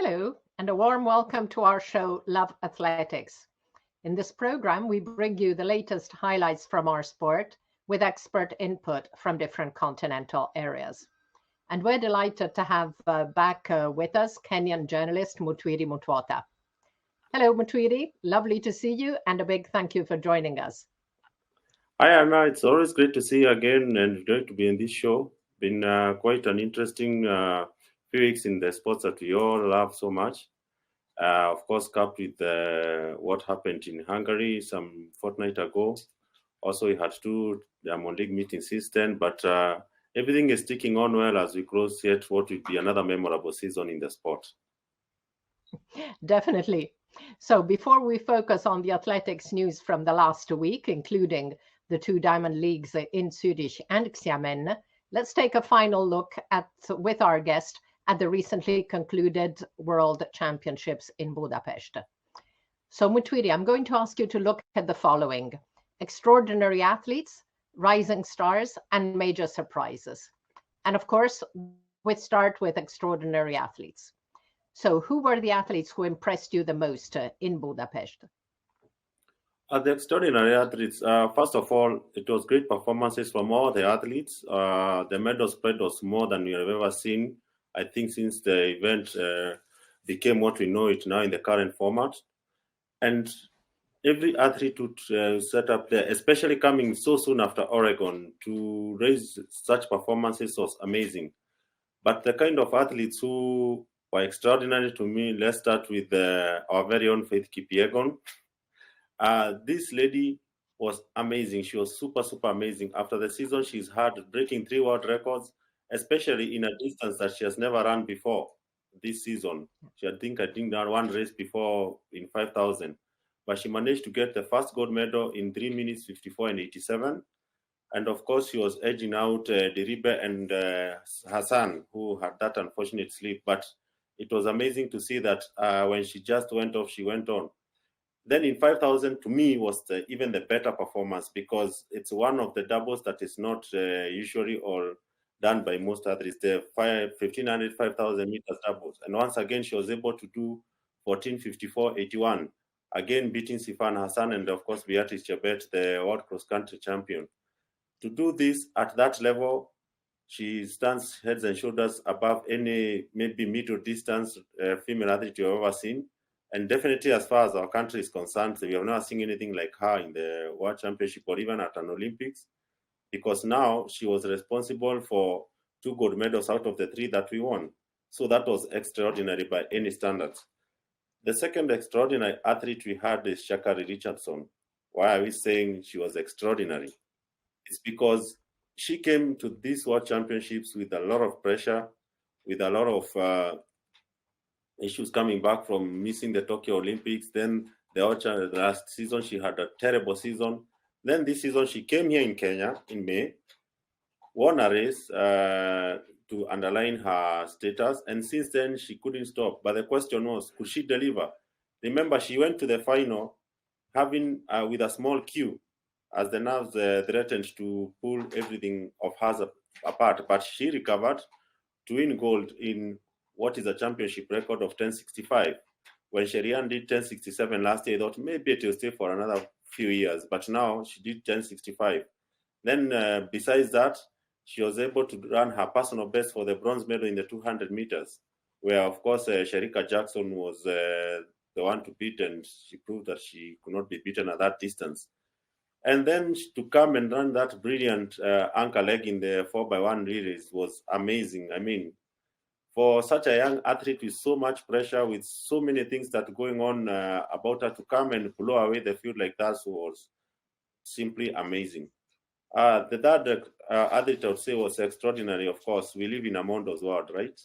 Hello, and a warm welcome to our show, Love Athletics. In this program, we bring you the latest highlights from our sport with expert input from different continental areas. And we're delighted to have back with us Kenyan journalist Mutwiri Mutuota. Hello, Mutwiri. Lovely to see you, and a big thank you for joining us. Hi, Anna. It's always great to see you again and great to be in this show. Been quite an interesting few weeks in the sports that we all love so much. Of course, capped with what happened in Hungary some fortnight ago. Also, we had two Diamond League meetings since then, but everything is ticking on well as we close yet what will be another memorable season in the sport. Definitely. So before we focus on the athletics news from the last week, including the two Diamond Leagues in Zurich and Xiamen, let's take a final look with our guest at the recently concluded World Championships in Budapest. So Mutwiri, I'm going to ask you to look at the following: extraordinary athletes, rising stars, and major surprises. And of course, we start with extraordinary athletes. So who were the athletes who impressed you the most in Budapest? The extraordinary athletes, first of all, it was great performances from all the athletes. The medal spread was more than we have ever seen, I think, since the event became what we know it now in the current format. And every athlete would set up there, especially coming so soon after Oregon, to raise such performances was amazing. But the kind of athletes who were extraordinary to me, let's start with our very own Faith Kipyegon. This lady was amazing. She was super, super amazing. After the season she's had, breaking 3 world records, especially in a distance that she has never run before this season. I think done one race before in 5,000, but she managed to get the first gold medal in 3 minutes 54 and 87. And of course, she was edging out Diribe and Hassan, who had that unfortunate slip. But it was amazing to see that when she just went off, she went on. Then in 5,000, to me, was even the better performance because it's one of the doubles that is not usually or done by most athletes. The 1,500, 5,000 meters doubles. And once again, she was able to do 14:54:81, again beating Sifan Hassan and, of course, Beatrice Chebet, the world cross-country champion. To do this at that level, she stands heads and shoulders above any maybe middle distance female athlete you've ever seen. And definitely, as far as our country is concerned, we have not seen anything like her in the World Championship or even at an Olympics, because now she was responsible for 2 gold medals out of the 3 that we won. So that was extraordinary by any standards. The second extraordinary athlete we had is Shakari Richardson. Why are we saying she was extraordinary? It's because she came to these World Championships with a lot of pressure, with a lot of issues coming back from missing the Tokyo Olympics. Then the last season, she had a terrible season. Then this season, she came here in Kenya in May, won a race to underline her status. And since then, she couldn't stop. But the question was, could she deliver? Remember, she went to the final having with a small queue as the nerves threatened to pull everything of hers apart. But she recovered to win gold in what is a championship record of 10:65. When Sherian did 10:67 last year, I thought maybe it will stay for another few years. But now she did 10:65. Then besides that, she was able to run her personal best for the bronze medal in the 200 meters, where, of course, Sherika Jackson was the one to beat, and she proved that she could not be beaten at that distance. And then to come and run that brilliant anchor leg in the 4x1 relays was amazing. I mean, for such a young athlete with so much pressure, with so many things that going on about her, to come and blow away the field like that was simply amazing. The third athlete I would say was extraordinary. Of course, we live in Amondo's world, right?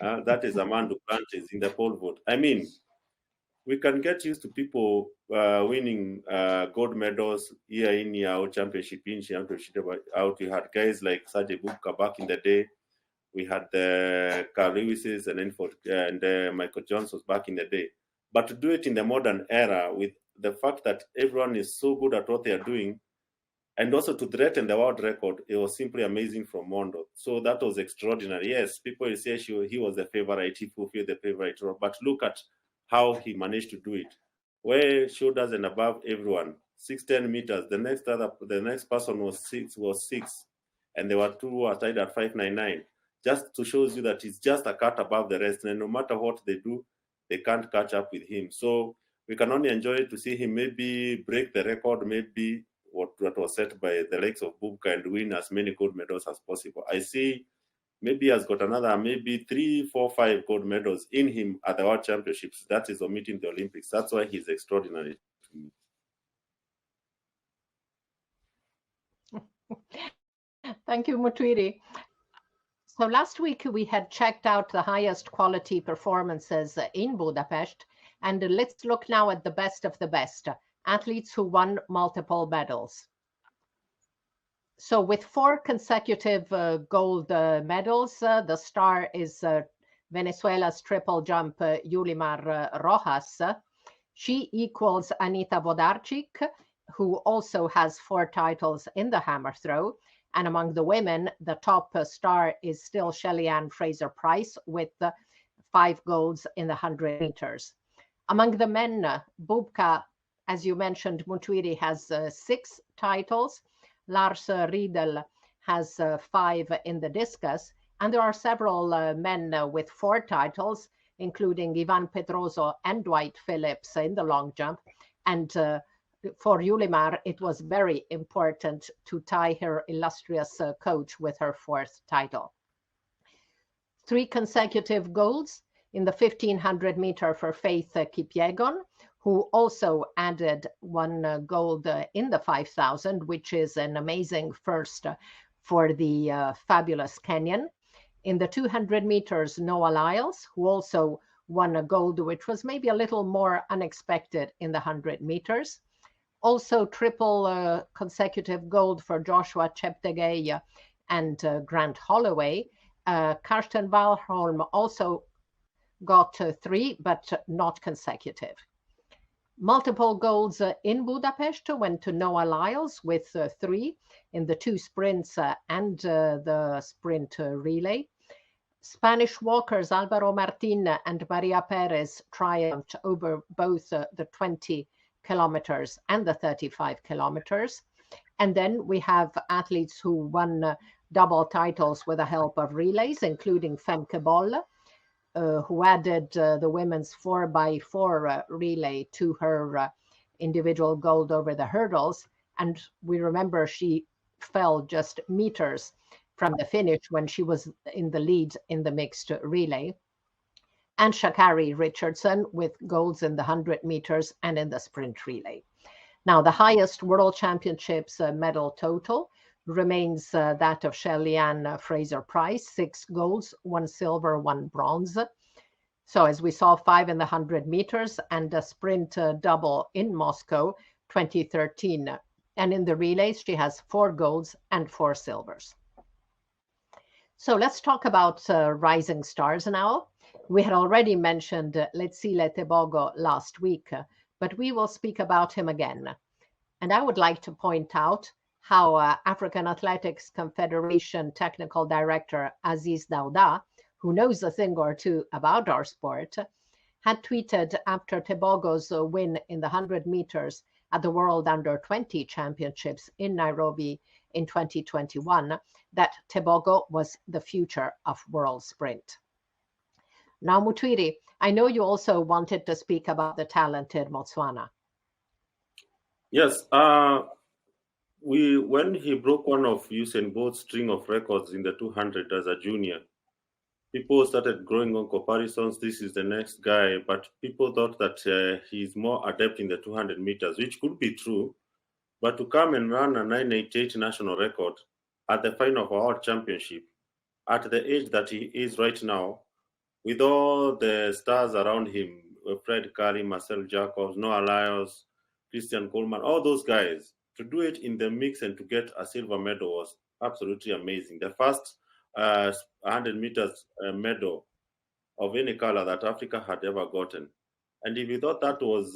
That is Armando Planches in the pole vault. I mean, we can get used to people winning gold medals year in, year out, championship in, championship out. We had guys like Sajay Bubka back in the day. We had the Carl Lewis's and Michael Johnson's back in the day. But to do it in the modern era with the fact that everyone is so good at what they are doing, And also to threaten the world record, it was simply amazing from Mondo. So that was extraordinary. Yes, people will say he was the favorite, he fulfilled the favorite role, but look at how he managed to do it. Way shoulders and above everyone, 610 meters. The next person was six, and there were two who were tied at 599. Just to show you that he's just a cut above the rest, and no matter what they do, they can't catch up with him. So we can only enjoy to see him maybe break the record, maybe what was set by the likes of Bubka, and win as many gold medals as possible. I see maybe he has got another maybe 3, 4, 5 gold medals in him at the World Championships. That is omitting the Olympics. That's why he's extraordinary to me. Thank you, Mutwiri. So last week we had checked out the highest quality performances in Budapest, and let's look now at the best of the best, athletes who won multiple medals. So with 4 consecutive gold medals, the star is Venezuela's triple jump Yulimar Rojas. She equals Anita Włodarczyk, who also has 4 titles in the hammer throw. And among the women, the top star is still Shelly-Ann Fraser-Pryce with 5 golds in the 100 meters. Among the men, Bubka, as you mentioned, Mutwiri has 6 titles. Lars Riedel has 5 in the discus. And there are several men with 4 titles, including Ivan Pedroso and Dwight Phillips in the long jump. And for Yulimar, it was very important to tie her illustrious coach with her 4th title. 3 consecutive golds in the 1500 meter for Faith Kipyegon, who also added 1 gold in the 5,000, which is an amazing first for the fabulous Kenyan. In the 200 meters, Noah Lyles, who also won a gold, which was maybe a little more unexpected in the 100 meters. Also triple consecutive gold for Joshua Cheptegei and Grant Holloway. Karsten Wahlholm also got 3, but not consecutive. Multiple golds in Budapest went to Noah Lyles with 3 in the 2 sprints and the sprint relay. Spanish walkers Alvaro Martin and Maria Perez triumphed over both the 20 kilometers and the 35 kilometers. And then we have athletes who won double titles with the help of relays, including Femke Boll, who added the women's 4x4 relay to her individual gold over the hurdles. And we remember she fell just meters from the finish when she was in the lead in the mixed relay. And Sha'Carri Richardson with golds in the 100 meters and in the sprint relay. Now, the highest World Championships medal total remains that of Shelly-Ann Fraser-Pryce, 6 golds, 1 silver, 1 bronze. So as we saw, 5 in the 100 meters and a sprint double in Moscow 2013. And in the relays, she has 4 golds and 4 silvers. So let's talk about rising stars now. We had already mentioned Letsile Tebogo last week, but we will speak about him again. And I would like to point out how African Athletics Confederation Technical Director Aziz Dauda, who knows a thing or two about our sport, had tweeted after Tebogo's win in the 100 meters at the World Under-20 Championships in Nairobi in 2021 that Tebogo was the future of world sprint. Now, Mutwiri, I know you also wanted to speak about the talented Motswana. Yes, when he broke one of Usain Bolt's string of records in the 200 as a junior, people started growing on comparisons. This is the next guy, but people thought that he's more adept in the 200 meters, which could be true. But to come and run a 988 national record at the final of our championship, at the age that he is right now, with all the stars around him, Fred Curry, Marcel Jacobs, Noah Lyles, Christian Coleman, all those guys, to do it in the mix and to get a silver medal was absolutely amazing. The first 100 meters medal of any color that Africa had ever gotten. And if you thought that was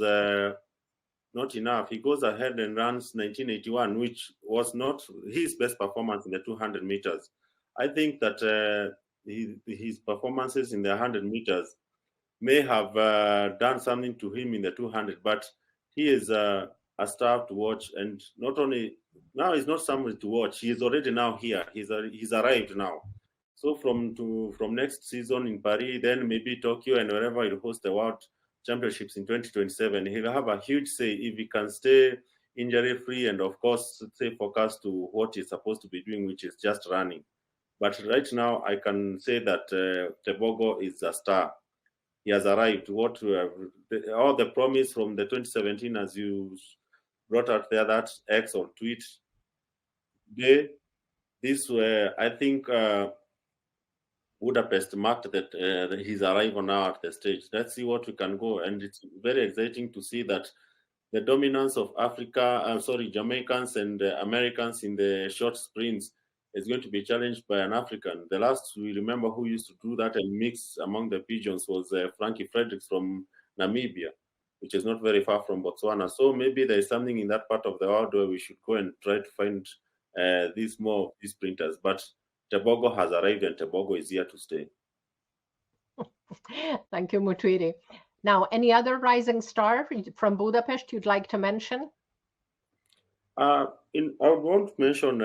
not enough. He goes ahead and runs 1981, which was not his best performance in the 200 meters. I think that his performances in the 100 meters may have done something to him in the 200, but he is a star to watch. And not only now, he's not someone to watch. He is already now here. He's arrived now. So from next season in Paris, then maybe Tokyo and wherever he'll host the World Championships in 2027, he'll have a huge say if he can stay injury free and of course stay focused to what he's supposed to be doing, which is just running. But right now, I can say that Tebogo is a star. He has arrived. All the promise from the 2017, as you brought out there, that X or tweet day, this I think Budapest marked that his arrival now at the stage. Let's see what we can go, and it's very exciting to see that the dominance of Jamaicans and Americans in the short sprints is going to be challenged by an African. The last we remember who used to do that and mix among the pigeons was Frankie Fredericks from Namibia, which is not very far from Botswana. So maybe there is something in that part of the world where we should go and try to find these sprinters. But Tebogo has arrived and Tebogo is here to stay. Thank you, Mutwiri. Now, any other rising star from Budapest you'd like to mention? I would want to mention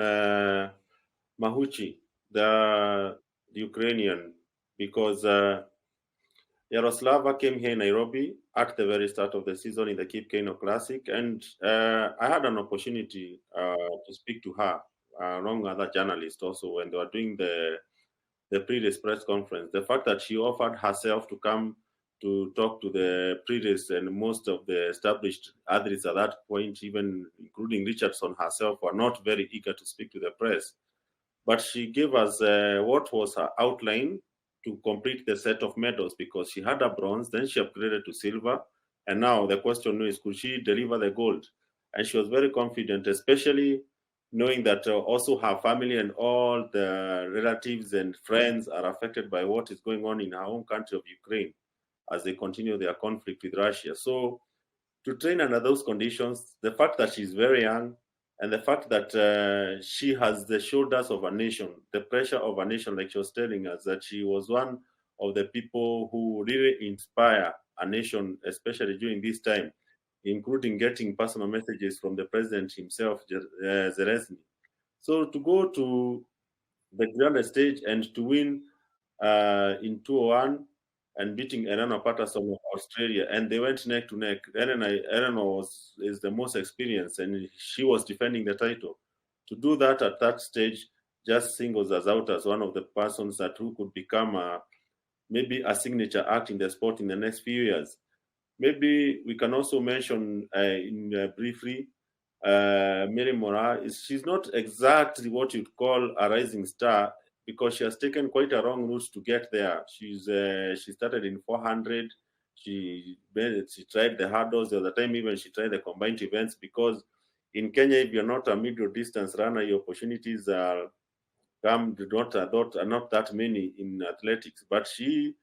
Mahuchi, the Ukrainian, because Yaroslava came here in Nairobi at the very start of the season in the Cape Kano Classic, and I had an opportunity to speak to her along other journalists also when they were doing the pre-race press conference. The fact that she offered herself to come to talk to the pre-race and most of the established athletes at that point, even including Richardson herself, were not very eager to speak to the press. But she gave us what was her outline to complete the set of medals, because she had a bronze, then she upgraded to silver, and now the question is, could she deliver the gold? And she was very confident, especially knowing that also her family and all the relatives and friends are affected by what is going on in her home country of Ukraine as they continue their conflict with Russia. So to train under those conditions, the fact that she's very young and the fact that she has the shoulders of a nation, the pressure of a nation, like she was telling us, that she was one of the people who really inspire a nation, especially during this time, including getting personal messages from the president himself, Zelensky. So to go to the grand stage and to win in 201 and beating Elena Patterson of Australia, and they went neck to neck. Elena is the most experienced, and she was defending the title. To do that at that stage just singles us out as one of the persons who could become maybe a signature act in the sport in the next few years. Maybe we can also mention briefly Mary Mora. She's not exactly what you'd call a rising star, because she has taken quite a wrong route to get there. She started in 400. She tried the hurdles the other time. Even she tried the combined events, because in Kenya, if you're not a middle distance runner, your opportunities are not that many in athletics. But she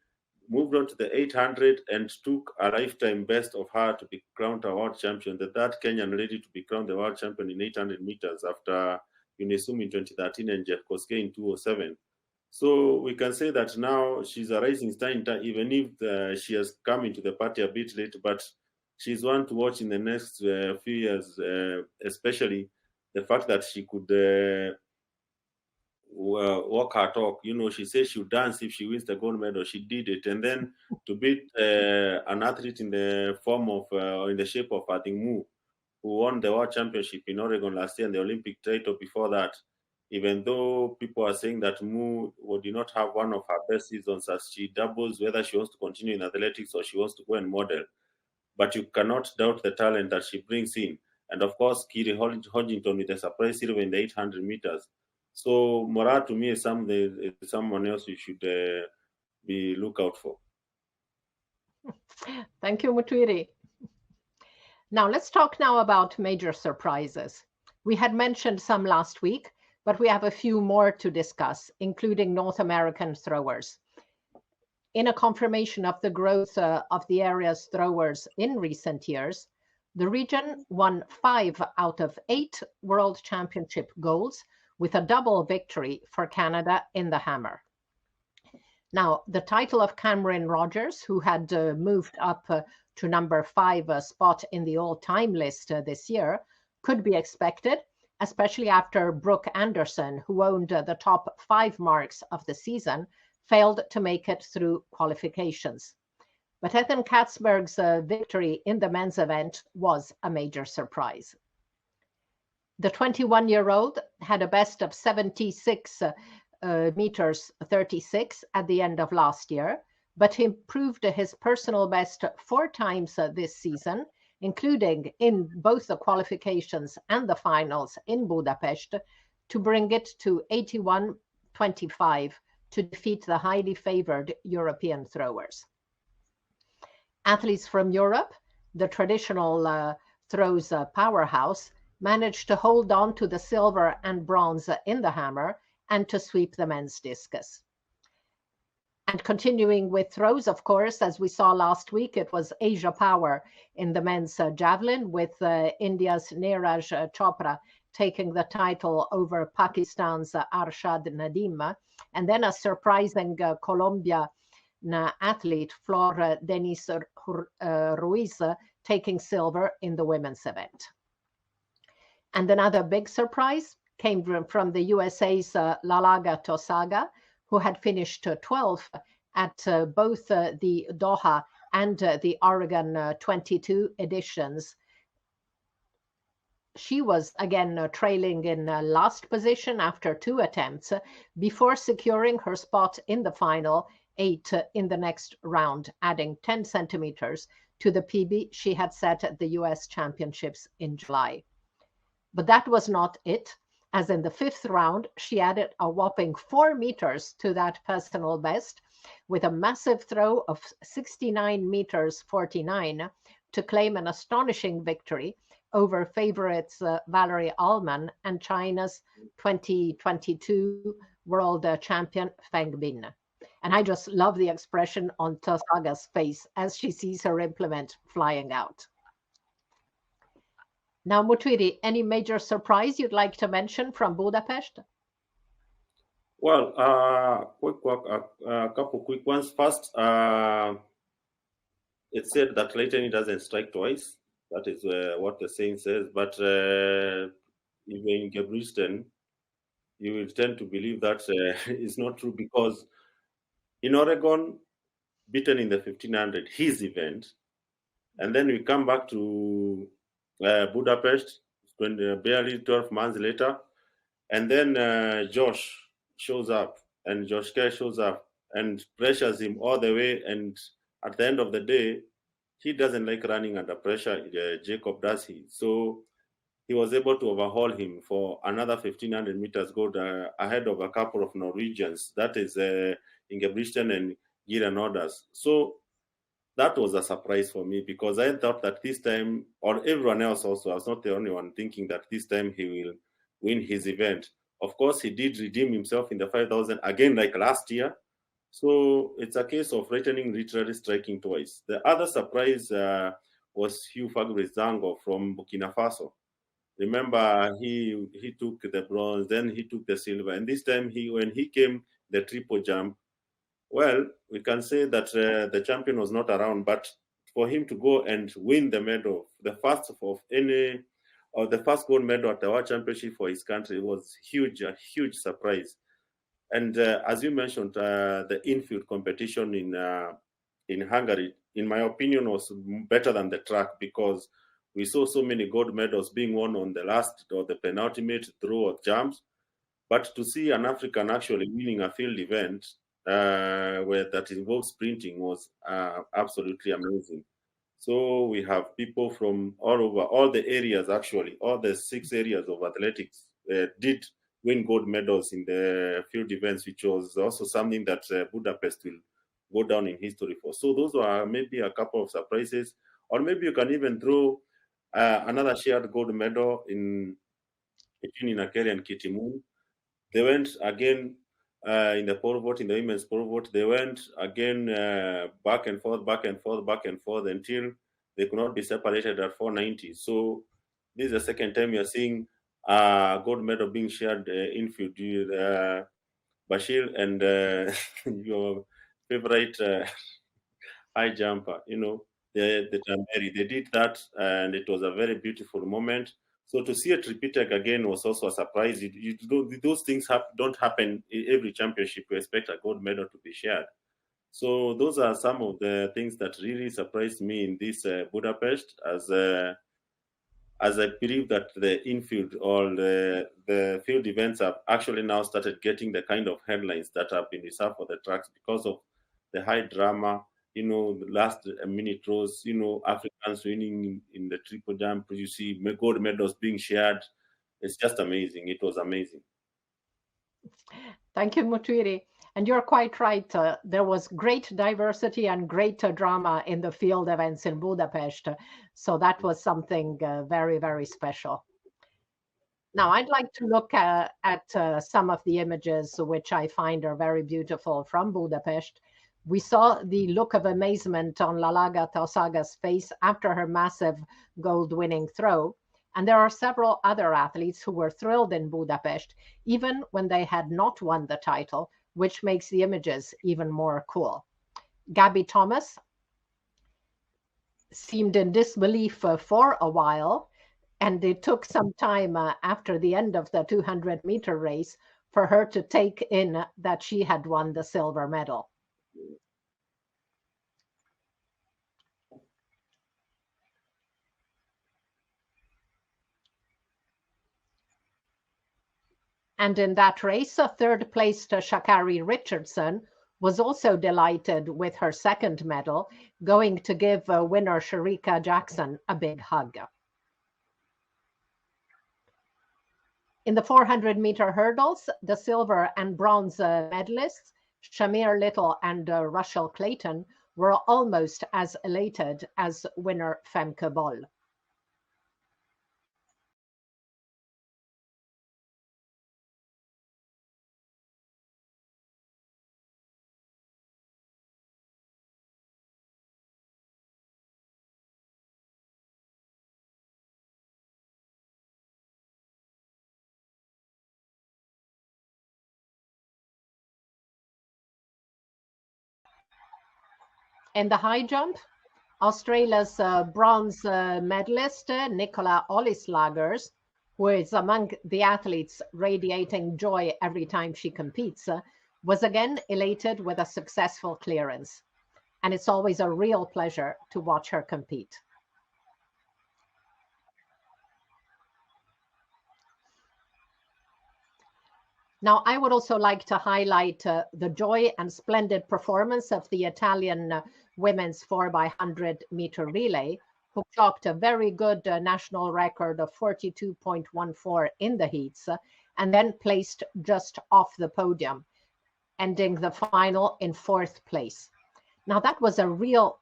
moved on to the 800 and took a lifetime best of her to be crowned a world champion. The third Kenyan lady to be crowned the world champion in 800 meters after Unisum in 2013 and Jeff Koskei in 207. So we can say that now she's a rising star, even if she has come into the party a bit late, but she's one to watch in the next few years, especially the fact that she could walk her talk. She says she'll dance if she wins the gold medal. She did it. And then to beat an athlete in the form of, in the shape of, I think, Mu, who won the world championship in Oregon last year and the Olympic title before that, even though people are saying that Mu did not have one of her best seasons as she doubles whether she wants to continue in athletics or she wants to go and model. But you cannot doubt the talent that she brings in. And of course, Kiri Hodgington with a surprise silver in the 800 meters. So Mora to me is someone else you should be look out for. Thank you, Mutwiri. Now let's talk now about major surprises. We had mentioned some last week, but we have a few more to discuss, including North American throwers. In a confirmation of the growth of the area's throwers in recent years, The region won 5 out of 8 World Championship golds, with a double victory for Canada in the hammer. Now, the title of Cameron Rogers, who had moved up to number 5 spot in the all-time list this year, could be expected, especially after Brooke Anderson, who owned the top 5 marks of the season, failed to make it through qualifications. But Ethan Katzberg's victory in the men's event was a major surprise. The 21-year-old had a best of 76 meters 36 at the end of last year, but he improved his personal best 4 times this season, including in both the qualifications and the finals in Budapest, to bring it to 81.25 to defeat the highly favored European throwers. Athletes from Europe, the traditional throws powerhouse, managed to hold on to the silver and bronze in the hammer and to sweep the men's discus. And continuing with throws, of course, as we saw last week, it was Asia power in the men's javelin, with India's Neeraj Chopra taking the title over Pakistan's Arshad Nadim, and then a surprising Colombian athlete, Flor Denis Ruiz, taking silver in the women's event. And another big surprise came from the USA's Lalaga Tosaga, who had finished 12th at both the Doha and the Oregon 22 editions. She was again trailing in last position after 2 attempts before securing her spot in the final 8 in the next round, adding 10 centimeters to the PB she had set at the US Championships in July. But that was not it, as in the 5th round, she added a whopping 4 meters to that personal best with a massive throw of 69 meters 49 to claim an astonishing victory over favorites Valerie Allman and China's 2022 world champion Feng Bin. And I just love the expression on Tosaga's face as she sees her implement flying out. Now, Mutwiri, any major surprise you'd like to mention from Budapest? Well, a couple quick ones. First, it said that Leighton doesn't strike twice. That is what the saying says. But even in Gebriston, you will tend to believe that is not true, because in Oregon, beaten in the 1500, his event, and then we come back to Budapest when barely 12 months later, and then Josh shows up, and Josh Kerr shows up and pressures him all the way, and at the end of the day, he doesn't like running under pressure. Jacob does he. So he was able to overhaul him for another 1500 meters gold ahead of a couple of Norwegians. That is Ingebrigtsen and Gideon Orders. So that was a surprise for me, because I thought that this time, or everyone else also, I was not the only one thinking that this time he will win his event. Of course, he did redeem himself in the 5,000 again, like last year. So it's a case of returning, literally striking twice. The other surprise was Hugh Fagbrizango from Burkina Faso. Remember, he took the bronze, then he took the silver, and this time when he came the triple jump, well, we can say that the champion was not around, but for him to go and win the medal, the first gold medal at the World Championship for his country, was huge, a huge surprise. And as you mentioned, the infield competition in Hungary, in my opinion, was better than the track, because we saw so many gold medals being won on the last or the penultimate throw of jumps. But to see an African actually winning a field event where that involves sprinting was absolutely amazing. So we have people from all over, all the areas, actually, all the 6 areas of athletics did win gold medals in the field events, which was also something that Budapest will go down in history for. So those are maybe a couple of surprises. Or maybe you can even throw another shared gold medal between Inakeri and Kitimun. They went again in the pole vault, in the women's pole vault. They went again back and forth, back and forth, back and forth, until they could not be separated at 490. So this is the second time you're seeing gold medal being shared infield. Bashir and your favorite high jumper, the Tamberi, they did that, and it was a very beautiful moment. So to see it repeated again was also a surprise. Those things don't happen in every championship. You expect a gold medal to be shared. So those are some of the things that really surprised me in this Budapest, as I believe that the infield or the field events have actually now started getting the kind of headlines that have been reserved for the tracks because of the high drama, the last minute throws, Africans winning in the triple jump. You see gold medals being shared. It's just amazing. It was amazing. Thank you, Mutwiri. And you're quite right. There was great diversity and great drama in the field events in Budapest. So that was something very, very special. Now, I'd like to look at some of the images which I find are very beautiful from Budapest. We saw the look of amazement on Lalaga Tausaga's face after her massive gold-winning throw. And there are several other athletes who were thrilled in Budapest, even when they had not won the title, which makes the images even more cool. Gabby Thomas seemed in disbelief for a while, and it took some time after the end of the 200-meter race for her to take in that she had won the silver medal. And in that race, a third-placed Sha'Carri Richardson was also delighted with her second medal, going to give winner Shericka Jackson a big hug. In the 400-meter hurdles, the silver and bronze medalists, Shamir Little and Russell Clayton, were almost as elated as winner Femke Bol. In the high jump, Australia's bronze medalist, Nicola Ollislagers, who is among the athletes radiating joy every time she competes, was again elated with a successful clearance. And it's always a real pleasure to watch her compete. Now, I would also like to highlight the joy and splendid performance of the Italian women's 4x100-meter relay, who clocked a very good national record of 42.14 in the heats, and then placed just off the podium, ending the final in 4th place. Now, that was a real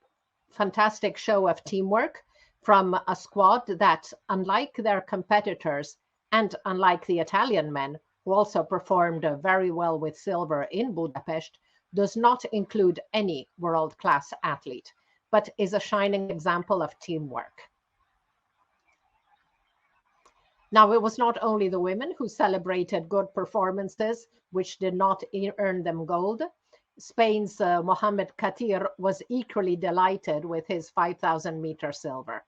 fantastic show of teamwork from a squad that, unlike their competitors and unlike the Italian men, who also performed very well with silver in Budapest, does not include any world-class athlete, but is a shining example of teamwork. Now, it was not only the women who celebrated good performances, which did not earn them gold. Spain's Mohamed Katir was equally delighted with his 5,000-meter silver.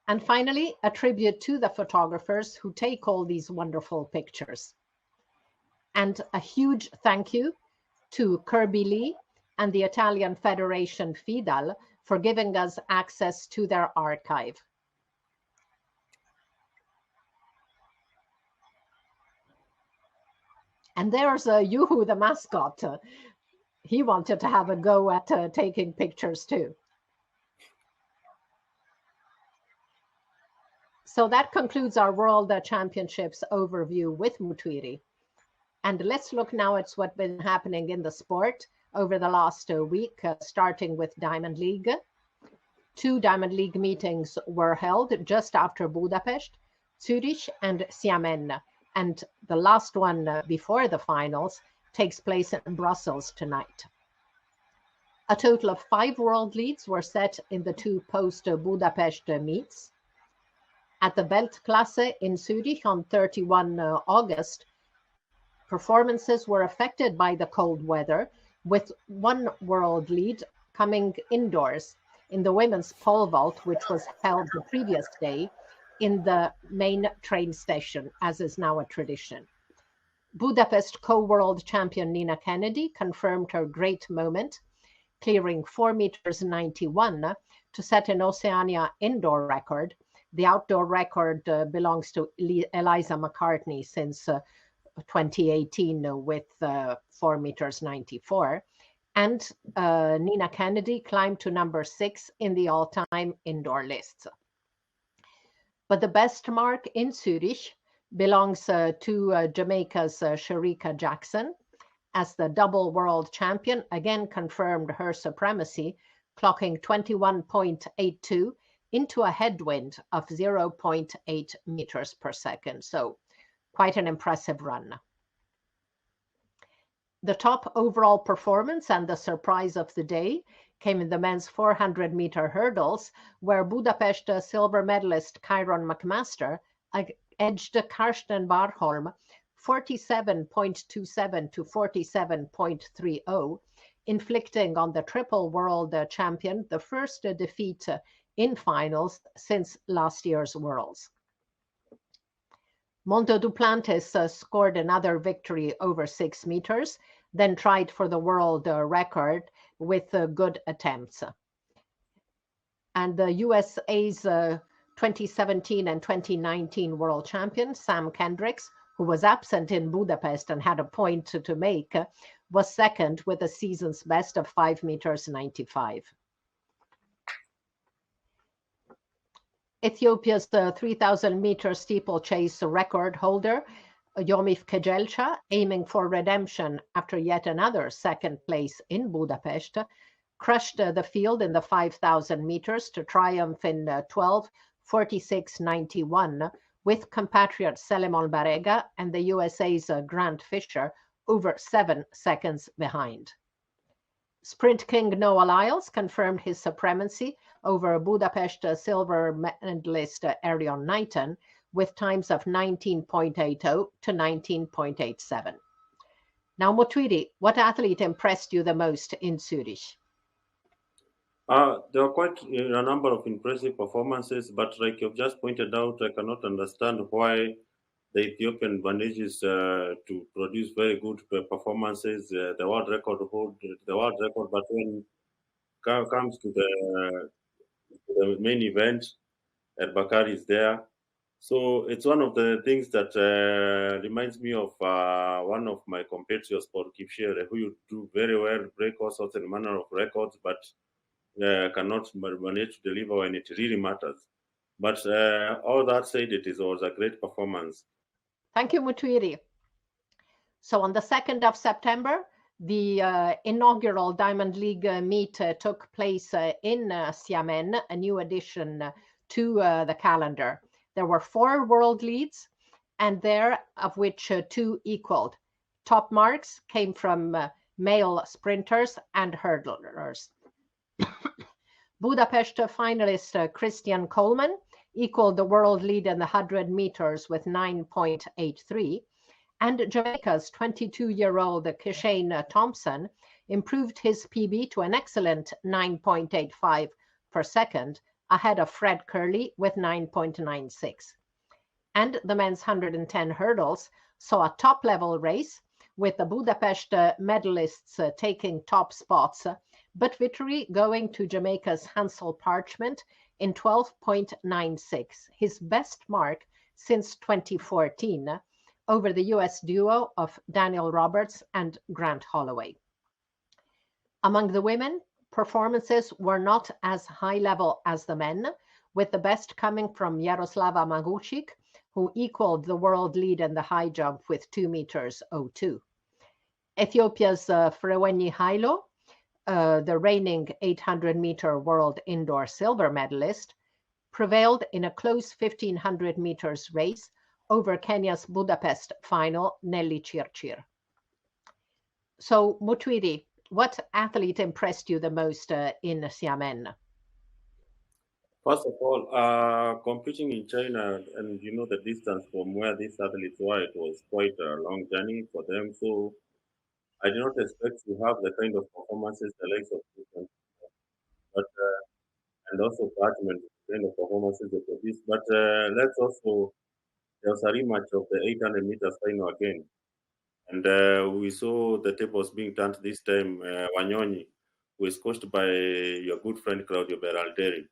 And finally, a tribute to the photographers who take all these wonderful pictures. And a huge thank you to Kirby Lee and the Italian Federation FIDAL for giving us access to their archive. And there's Yuhu, the mascot. He wanted to have a go at taking pictures too. So that concludes our World Championships overview with Mutwiri. And let's look now at what's been happening in the sport over the last week, starting with Diamond League. 2 Diamond League meetings were held just after Budapest, Zurich and Xiamen. And the last one before the finals takes place in Brussels tonight. A total of 5 world leads were set in the 2 post-Budapest meets. At the Weltklasse in Zurich on 31 August, performances were affected by the cold weather, with 1 world lead coming indoors in the women's pole vault, which was held the previous day in the main train station, as is now a tradition. Budapest co-world champion Nina Kennedy confirmed her great moment, clearing 4.91 meters to set an Oceania indoor record. The outdoor record belongs to Eliza McCartney since 2018 with 4.94 meters. And Nina Kennedy climbed to number 6 in the all-time indoor lists. But the best mark in Zurich belongs to Jamaica's Shericka Jackson, as the double world champion again confirmed her supremacy, clocking 21.82 into a headwind of 0.8 meters per second. So quite an impressive run. The top overall performance and the surprise of the day came in the men's 400-meter hurdles, where Budapest silver medalist Kyron McMaster edged Karsten Warholm 47.27 to 47.30, inflicting on the triple world champion the first defeat in finals since last year's Worlds. Mondo Duplantis scored another victory over 6 meters, then tried for the world record with good attempts. And the USA's 2017 and 2019 world champion, Sam Kendricks, who was absent in Budapest and had a point to make, was second with a season's best of 5.95 meters. Ethiopia's 3,000-meter steeplechase record holder, Yomif Kejelcha, aiming for redemption after yet another second place in Budapest, crushed the field in the 5,000 meters to triumph in 12:46.91 with compatriot Selemon Barega and the USA's Grant Fisher over 7 seconds behind. Sprint king Noah Lyles confirmed his supremacy over Budapest silver medalist Arion Knighton with times of 19.80 to 19.87. Now, Mutwiri, what athlete impressed you the most in Zurich? There are quite a number of impressive performances, but like you've just pointed out, I cannot understand why the Ethiopian manages to produce very good performances. The world record but when it comes to the main event, Bakari is there. So it's one of the things that reminds me of one of my competitors, Paul Kipshere, who do very well, break all sorts and manner of records, but cannot manage to deliver when it really matters. But all that said, it was a great performance. Thank you, Mutwiri. So on the 2nd of September, the inaugural Diamond League meet took place in Xiamen, a new addition to the calendar. There were 4 world leads, and there of which 2 equaled. Top marks came from male sprinters and hurdlers. Budapest finalist Christian Coleman equaled the world lead in the 100 meters with 9.83, and Jamaica's 22-year-old Kishane Thompson improved his PB to an excellent 9.85 per second, ahead of Fred Curley with 9.96. And the men's 110 hurdles saw a top-level race, with the Budapest medalists taking top spots, but victory going to Jamaica's Hansel Parchment in 12.96, his best mark since 2014, over the US duo of Daniel Roberts and Grant Holloway. Among the women, performances were not as high level as the men, with the best coming from Jaroslava Maguchik, who equaled the world lead in the high jump with 2.02 meters. Ethiopia's Frewenyi Hailo, the reigning 800-meter world indoor silver medalist, prevailed in a close 1,500 meters race over Kenya's Budapest final, Nelly Chirchir. So, Mutwiri, what athlete impressed you the most in Xiamen? First of all, competing in China, and the distance from where these athletes were, it was quite a long journey for them. So I did not expect to have the kind of performances the likes of Christian, but and also Batman, the kind of performances they produced. But let's also there was a rematch of the 800 meters final again, and we saw the tables being turned this time. Wanyonyi, who is coached by your good friend Claudio Beralderi,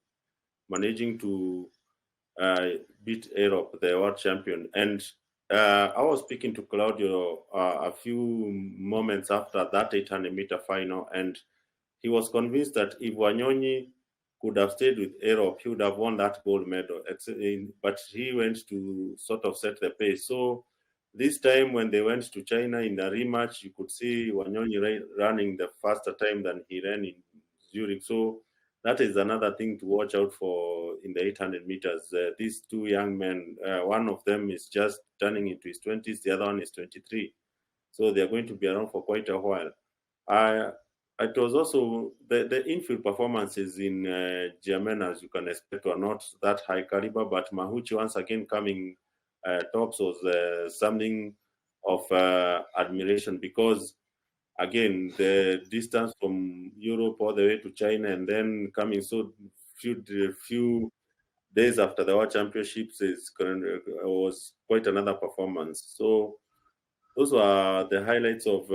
managing to uh, beat Europe, the world champion. And I was speaking to Claudio a few moments after that 800-meter final, and he was convinced that if Wanyonyi could have stayed with Europe, he would have won that gold medal. But he went to sort of set the pace. So this time when they went to China in the rematch, you could see Wanyonyi running the faster time than he ran in Zurich. So that is another thing to watch out for in the 800 meters. These two young men, one of them is just turning into his 20s, the other one is 23. So they're going to be around for quite a while. It was also the infield performances in German, as you can expect, were not that high caliber, but Mahuchi once again coming tops was something of admiration because, again, the distance from Europe all the way to China and then coming so few days after the World Championships was quite another performance. So those were the highlights of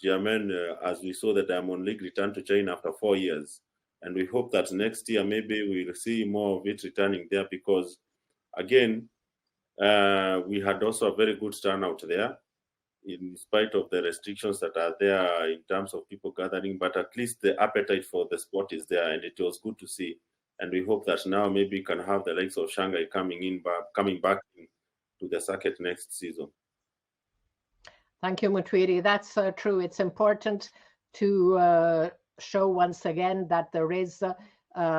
German as we saw the Diamond League return to China after 4 years. And we hope that next year maybe we'll see more of it returning there because, again, we had also a very good turnout there in spite of the restrictions that are there in terms of people gathering. But at least the appetite for the sport is there and it was good to see. And we hope that now maybe we can have the likes of Shanghai coming back to the circuit next season. Thank you, Mutwiri. That's true. It's important to show once again that there is a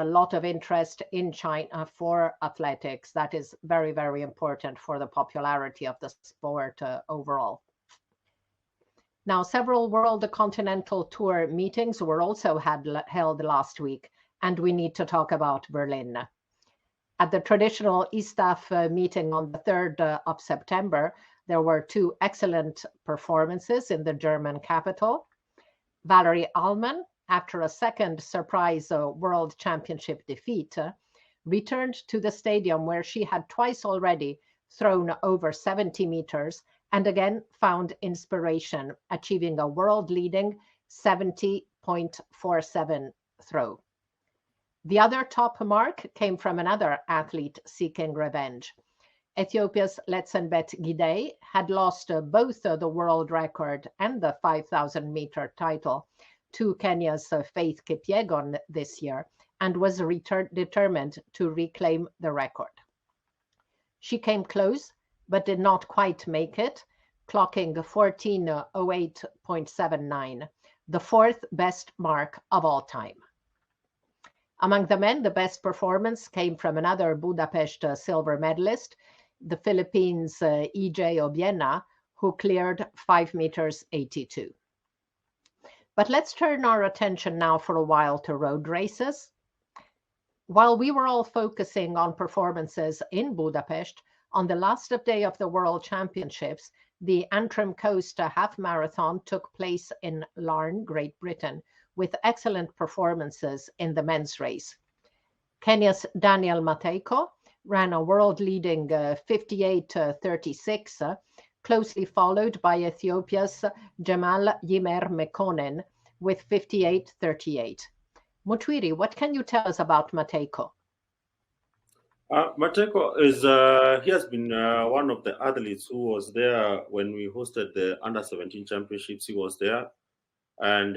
lot of interest in China for athletics. That is very, very important for the popularity of the sport overall. Now, several World Continental Tour meetings were also held last week, and we need to talk about Berlin. At the traditional ISTAF meeting on the 3rd of September, there were two excellent performances in the German capital. Valerie Allman, after a second surprise World Championship defeat, returned to the stadium where she had twice already thrown over 70 meters and again found inspiration, achieving a world-leading 70.47 throw. The other top mark came from another athlete seeking revenge. Ethiopia's Letsenbet Gidey had lost both the world record and the 5,000-meter title to Kenya's Faith Kipyegon this year and was determined to reclaim the record. She came close, but did not quite make it, clocking 14:08.79, the fourth best mark of all time. Among the men, the best performance came from another Budapest silver medalist, the Philippines' E.J. Obiena, who cleared 5:82. But let's turn our attention now for a while to road races. While we were all focusing on performances in Budapest, on the last day of the World Championships, the Antrim Coast Half Marathon took place in Larne, Great Britain, with excellent performances in the men's race. Kenya's Daniel Mateko ran a world-leading 58:36, closely followed by Ethiopia's Jamal Yimer Mekonnen with 58:38. Mutwiri, what can you tell us about Mateko? Mateko he has been one of the athletes who was there when we hosted the Under-17 Championships. He was there and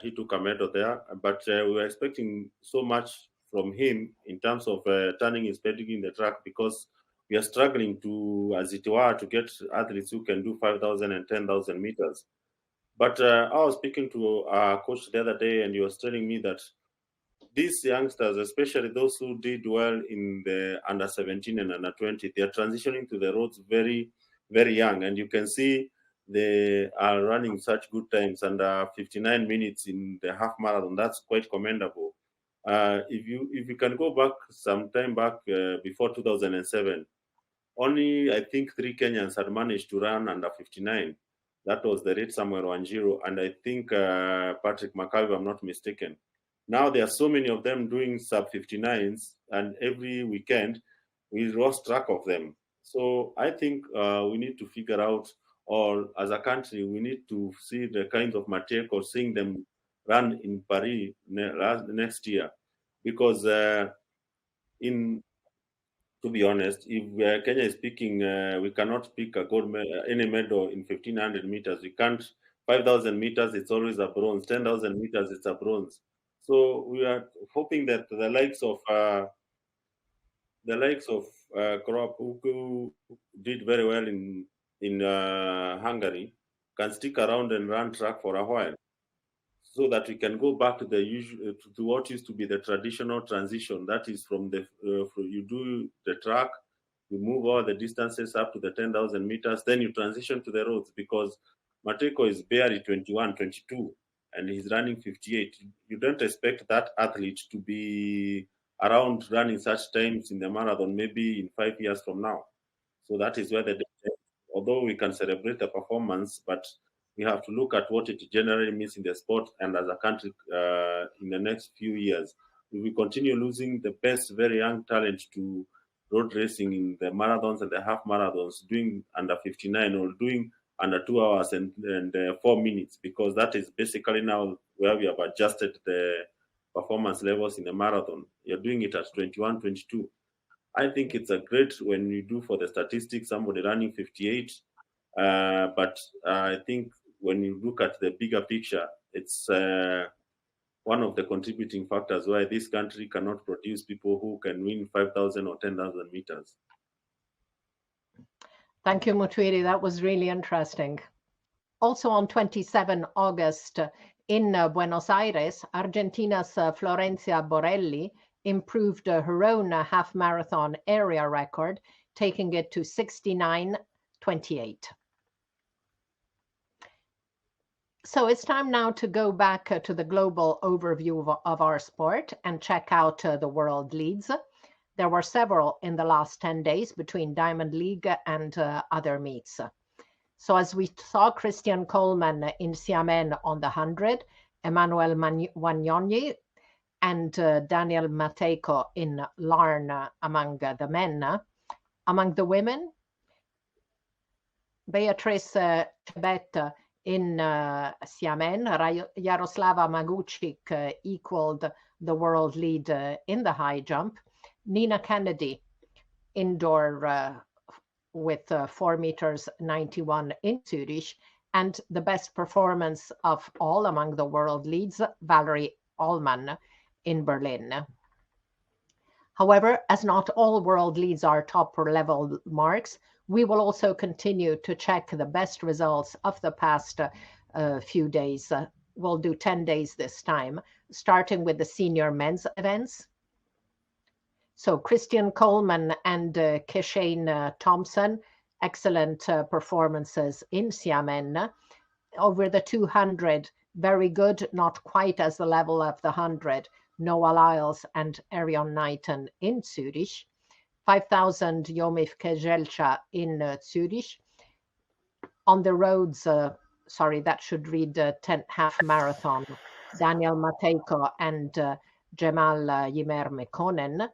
he took a medal there. But we were expecting so much from him in terms of turning his pedigree in the track because we are struggling to, as it were, to get athletes who can do 5,000 and 10,000 meters. But I was speaking to our coach the other day and he was telling me that these youngsters, especially those who did well in the under-17 and under-20, they are transitioning to the roads very, very young. And you can see they are running such good times, and 59 minutes in the half marathon, that's quite commendable. If you can go back some time back before 2007, only I think 3 Kenyans had managed to run under 59. That was the rate Samuel Wanjiru, and I think Patrick Makawi, if I'm not mistaken. Now there are so many of them doing sub 59s, and every weekend we lost track of them. So I think we need to figure out, or as a country, we need to see the kinds of material, seeing them run in Paris next year, because in to be honest, if Kenya is picking, we cannot pick a any medal in 1500 meters. We can't. 5,000 meters, it's always a bronze. 10,000 meters, it's a bronze. So we are hoping that the likes of Krop, who did very well in Hungary, can stick around and run track for a while, so that we can go back to the usual to what used to be the traditional transition. That is from you do the track, you move all the distances up to the 10,000 meters, then you transition to the roads, because Mateko is barely 21, 22, and he's running 58. You don't expect that athlete to be around running such times in the marathon maybe in 5 years from now. So that is where although we can celebrate the performance, but we have to look at what it generally means in the sport and as a country in the next few years. If we continue losing the best, very young talent to road racing in the marathons and the half marathons, doing under 59 or doing under 2 hours and 4 minutes, because that is basically now where we have adjusted the performance levels in the marathon. You're doing it at 21, 22. I think it's a great when you do for the statistics, somebody running 58. But I think when you look at the bigger picture, it's one of the contributing factors why this country cannot produce people who can win 5,000 or 10,000 meters. Thank you, Mutwiri. That was really interesting. Also on 27 August in Buenos Aires, Argentina's Florencia Borelli improved her own half marathon area record, taking it to 69:28. So it's time now to go back to the global overview of our sport and check out the world leads. There were several in the last 10 days between Diamond League and other meets. So as we saw, Christian Coleman in Xiamen on the 100, Emmanuel Wagnoni and Daniel Matejko in Larne among the men. Among the women, Beatrice Chebet in Xiamen, Jaroslava Maguchik equaled the world lead in the high jump. Nina Kennedy, indoor with 4 meters 91 in Zurich, and the best performance of all among the world leads, Valerie Allman in Berlin. However, as not all world leads are top level marks, we will also continue to check the best results of the past few days. We'll do 10 days this time, starting with the senior men's events. So Christian Coleman and Keshane Thompson, excellent performances in Xiamen. Over the 200, very good, not quite as the level of the 100. Noah Lyles and Arion Knighton in Zurich. 5,000 Yomif Kejelcha in Zurich. On the roads, sorry, that should read 10 half marathon. Daniel Matejko and Jemal Yimer Mekonen.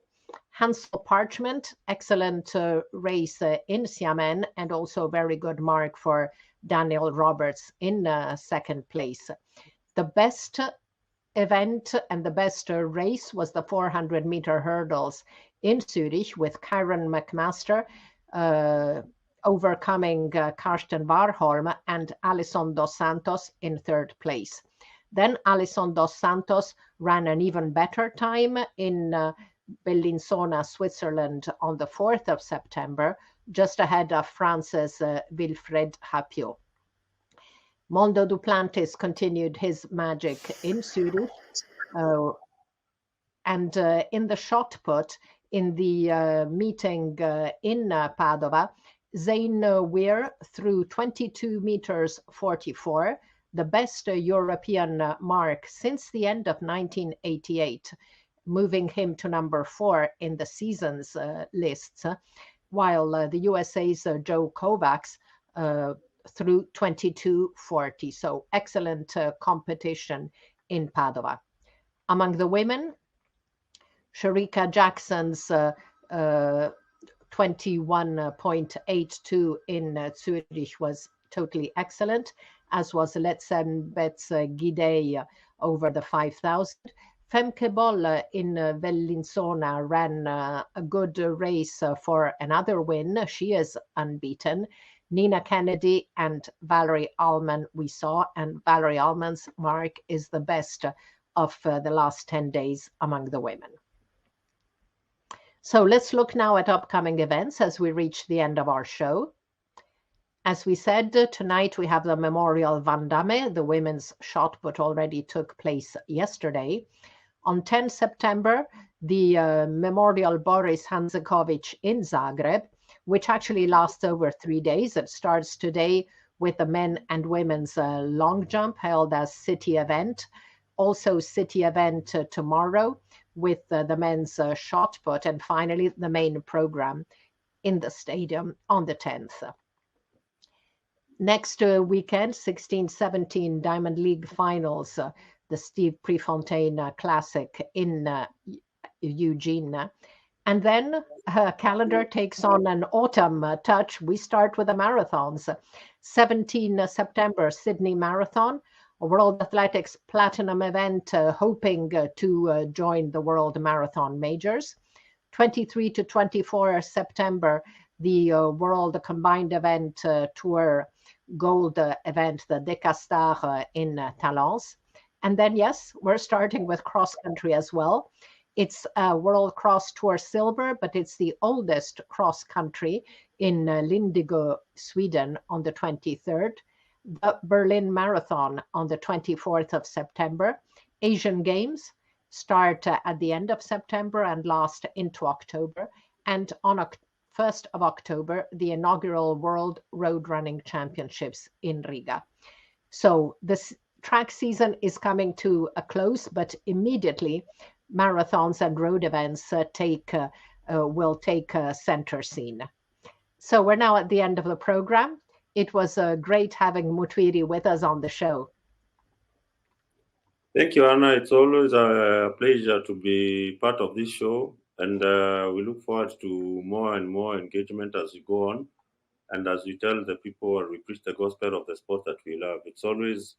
Hansel Parchment, excellent race in Xiamen, and also very good mark for Daniel Roberts in second place. The best event and the best race was the 400-meter hurdles in Zurich, with Kyron McMaster overcoming Karsten Warholm and Alison Dos Santos in third place. Then Alison Dos Santos ran an even better time in Bellinzona, Switzerland on the 4th of September, just ahead of France's Wilfred Hapiot. Mondo Duplantis continued his magic in Zurich, and in the shot put in the meeting in Padova, Zain Weir threw 22 meters 44, the best European mark since the end of 1988, moving him to number 4 in the season's lists, while the USA's Joe Kovacs threw 22.40. So excellent competition in Padova. Among the women, Sherika Jackson's 21.82 in Zurich was totally excellent, as was Letzenbet's Gidey over the 5,000. Femke Boll in Bellinzona ran a good race for another win. She is unbeaten. Nina Kennedy and Valerie Allman we saw, and Valerie Allman's mark is the best of the last 10 days among the women. So let's look now at upcoming events as we reach the end of our show. As we said, tonight we have the Memorial Van Damme. The women's shot put already took place yesterday. On 10 September, the Memorial Boris Hanzekovic in Zagreb, which actually lasts over 3 days. It starts today with the men and women's long jump held as city event. Also city event tomorrow with the men's shot put, and finally the main program in the stadium on the 10th. Next weekend, 16-17 Diamond League finals, the Steve Prefontaine Classic in Eugene. And then calendar takes on an autumn touch. We start with the marathons. 17 September, Sydney Marathon, a World Athletics Platinum event, hoping to join the World Marathon Majors. 23 to 24 September, the World Combined Event Tour Gold event, the Decastar in Talence. And then, yes, we're starting with cross country as well. It's World Cross Tour Silver, but it's the oldest cross country in Lindigo, Sweden on the 23rd. The Berlin Marathon on the 24th of September. Asian Games start at the end of September and last into October. And on 1st of October, the inaugural World Road Running Championships in Riga. So this track season is coming to a close, but immediately marathons and road events will take center scene. So we're now at the end of the program. It was great having Mutwiri with us on the show. Thank you, Anna. It's always a pleasure to be part of this show, and we look forward to more and more engagement as we go on, and as we tell the people and we preach the gospel of the sport that we love. It's always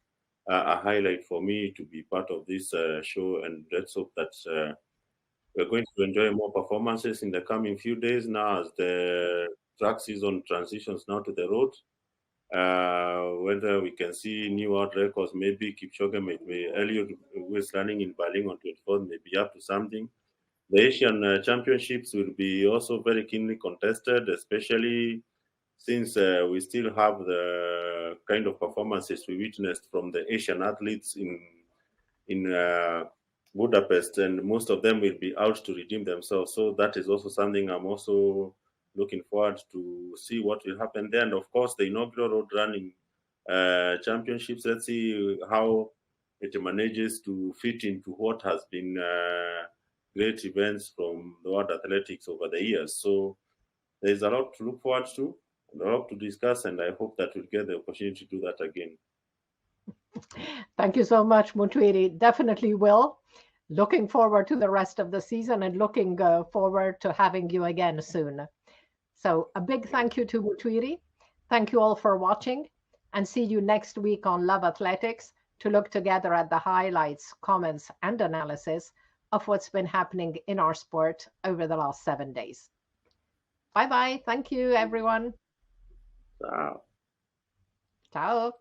a highlight for me to be part of this show, and let's hope that we're going to enjoy more performances in the coming few days now as the track season transitions now to the road. Whether we can see new world records, maybe Kipchoge, maybe Eliud was running in Berlin on 24th, maybe up to something. The Asian Championships will be also very keenly contested, especially since we still have the kind of performances we witnessed from the Asian athletes in Budapest, and most of them will be out to redeem themselves. So that is also something I'm also looking forward to see what will happen there. And of course, the inaugural road running championships. Let's see how it manages to fit into what has been great events from the world athletics over the years. So there's a lot to look forward to, and a lot to discuss, and I hope that we'll get the opportunity to do that again. Thank you so much, Mutwiri. Definitely will. Looking forward to the rest of the season and looking forward to having you again soon. So a big thank you to Mutwiri. Thank you all for watching, and see you next week on Love Athletics to look together at the highlights, comments, and analysis of what's been happening in our sport over the last 7 days. Bye-bye. Thank you, everyone. Ciao. Ciao.